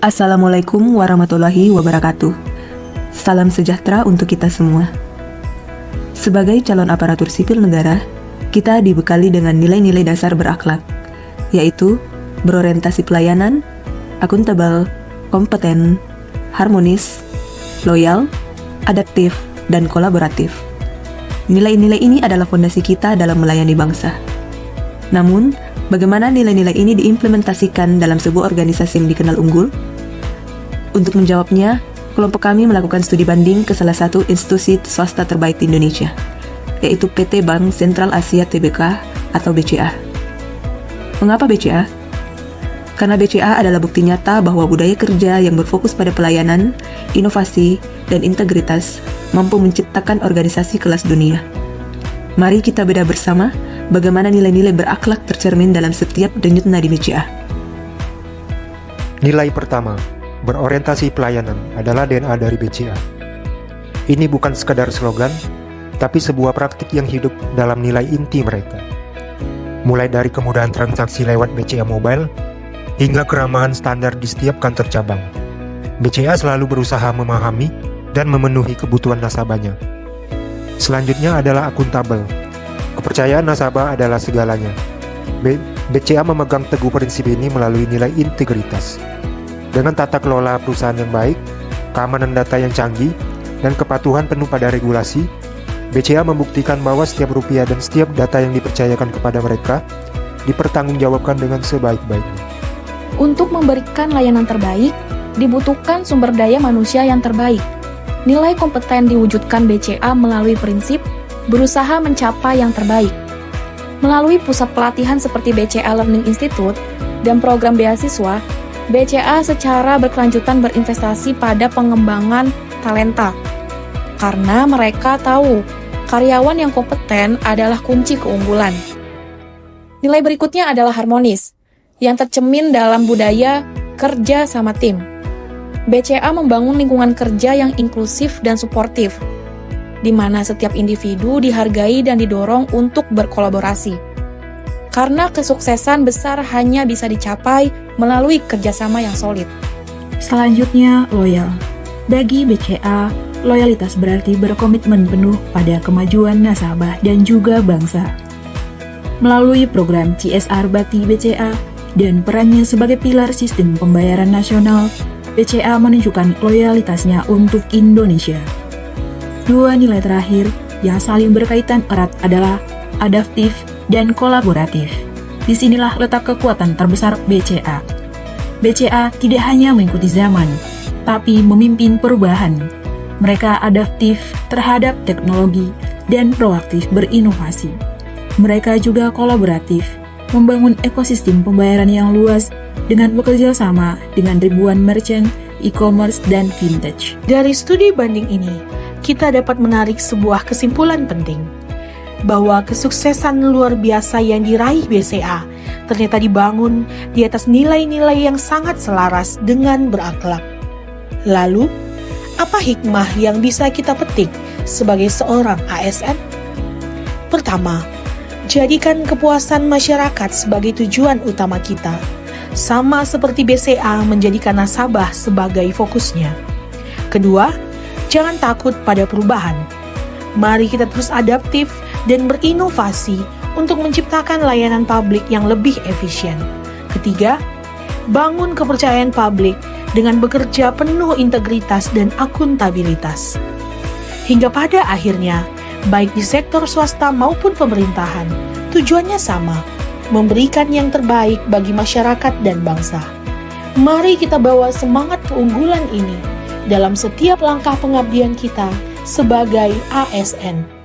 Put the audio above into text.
Assalamualaikum warahmatullahi wabarakatuh. Salam sejahtera untuk kita semua. Sebagai calon aparatur sipil negara, kita dibekali dengan nilai-nilai dasar berakhlak, yaitu berorientasi pelayanan, akuntabel, kompeten, harmonis, loyal, adaptif, dan kolaboratif. Nilai-nilai ini adalah fondasi kita dalam melayani bangsa. Namun, bagaimana nilai-nilai ini diimplementasikan dalam sebuah organisasi yang dikenal unggul? Untuk menjawabnya, kelompok kami melakukan studi banding ke salah satu institusi swasta terbaik di Indonesia, yaitu PT Bank Sentral Asia Tbk atau BCA. Mengapa BCA? Karena BCA adalah bukti nyata bahwa budaya kerja yang berfokus pada pelayanan, inovasi, dan integritas mampu menciptakan organisasi kelas dunia. Mari kita bedah bersama bagaimana nilai-nilai berakhlak tercermin dalam setiap denyut nadi BCA. Nilai pertama, berorientasi pelayanan adalah DNA dari BCA. Ini bukan sekadar slogan, tapi sebuah praktik yang hidup dalam nilai inti mereka. Mulai dari kemudahan transaksi lewat BCA Mobile, hingga keramahan standar di setiap kantor cabang. BCA selalu berusaha memahami dan memenuhi kebutuhan nasabahnya. Selanjutnya adalah akuntabel. Kepercayaan nasabah adalah segalanya. BCA memegang teguh prinsip ini melalui nilai integritas. Dengan tata kelola perusahaan yang baik, keamanan data yang canggih, dan kepatuhan penuh pada regulasi, BCA membuktikan bahwa setiap rupiah dan setiap data yang dipercayakan kepada mereka dipertanggungjawabkan dengan sebaik-baiknya. Untuk memberikan layanan terbaik, dibutuhkan sumber daya manusia yang terbaik. Nilai kompeten diwujudkan BCA melalui prinsip berusaha mencapai yang terbaik. Melalui pusat pelatihan seperti BCA Learning Institute dan program beasiswa, BCA secara berkelanjutan berinvestasi pada pengembangan talenta. Karena mereka tahu, karyawan yang kompeten adalah kunci keunggulan. Nilai berikutnya adalah harmonis, yang tercermin dalam budaya kerja sama tim. BCA membangun lingkungan kerja yang inklusif dan suportif, di mana setiap individu dihargai dan didorong untuk berkolaborasi. Karena kesuksesan besar hanya bisa dicapai melalui kerjasama yang solid. Selanjutnya, loyal. Bagi BCA, loyalitas berarti berkomitmen penuh pada kemajuan nasabah dan juga bangsa. Melalui program CSR Bakti BCA dan perannya sebagai pilar sistem pembayaran nasional, BCA menunjukkan loyalitasnya untuk Indonesia. Dua nilai terakhir yang saling berkaitan erat adalah adaptif dan kolaboratif. Disinilah letak kekuatan terbesar BCA. BCA tidak hanya mengikuti zaman, tapi memimpin perubahan. Mereka adaptif terhadap teknologi dan proaktif berinovasi. Mereka juga kolaboratif, membangun ekosistem pembayaran yang luas dengan bekerja sama dengan ribuan merchant, e-commerce, dan vintage. Dari studi banding ini, kita dapat menarik sebuah kesimpulan penting, bahwa kesuksesan luar biasa yang diraih BCA ternyata dibangun di atas nilai-nilai yang sangat selaras dengan berakhlak. Lalu, apa hikmah yang bisa kita petik sebagai seorang ASN? Pertama, jadikan kepuasan masyarakat sebagai tujuan utama kita, sama seperti BCA menjadikan nasabah sebagai fokusnya. Kedua, jangan takut pada perubahan. Mari kita terus adaptif dan berinovasi untuk menciptakan layanan publik yang lebih efisien. Ketiga, bangun kepercayaan publik dengan bekerja penuh integritas dan akuntabilitas. Hingga pada akhirnya, baik di sektor swasta maupun pemerintahan, tujuannya sama, memberikan yang terbaik bagi masyarakat dan bangsa. Mari kita bawa semangat keunggulan ini dalam setiap langkah pengabdian kita sebagai ASN.